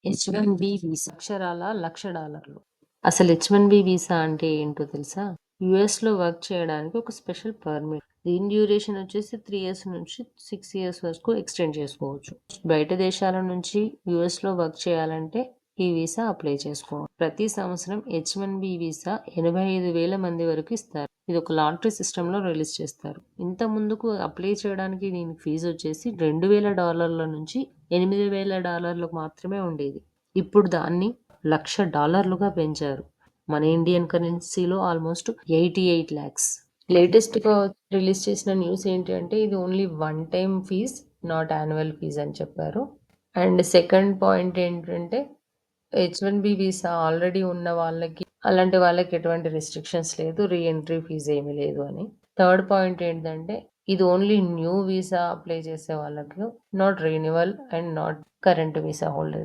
హెచ్-1బి visa అక్షరాల $1,00,000. అసలు హెచ్-1బి visa అంటే ఏంటో తెలుసా? యూఎస్‌లో వర్క్ చేయడానికి ఒక స్పెషల్ పర్మిట్. దీని డ్యూరేషన్ వచ్చేసి 3 ఇయర్స్ నుంచి 6 ఇయర్స్ వరకు ఎక్స్‌టెండ్ చేసుకోవచ్చు. బయట దేశాల నుంచి యూఎస్‌లో వర్క్ చేయాలంటే ఈ వీసా అప్లై చేసుకోవాలి. ప్రతి సంవత్సరం హెచ్-1బి వీసా 85,000 మంది వరకు ఇస్తారు. ఇది ఒక లాటరీ సిస్టమ్‌లో రిలీజ్ చేస్తారు. ఇంత ముందుకు అప్లై చేయడానికి దీనికి ఫీజు వచ్చేసి $2,000 నుంచి $8,000 మాత్రమే ఉండేది. ఇప్పుడు దాన్ని $1,00,000గా పెంచారు. మన ఇండియన్ కరెన్సీలో ఆల్మోస్ట్ 88 lakhs. లేటెస్ట్‌గా రిలీజ్ చేసిన న్యూస్ ఏంటి అంటే ఇది only one time fees, not annual fees అని చెప్పారు. అండ్ సెకండ్ పాయింట్ ఏంటంటే హెచ్-1బి వీసా ఆల్రెడీ ఉన్న వాళ్ళకి అలాంటి వాళ్ళకి ఎటువంటి రిస్ట్రిక్షన్స్ లేదు, రీ ఎంట్రీ ఫీజ్ ఏమీ లేదు అని. థర్డ్ పాయింట్ ఏంటంటే ఇది ఓన్లీ న్యూ వీసా అప్లై చేసే వాళ్ళకు, not renewal and not current visa holders.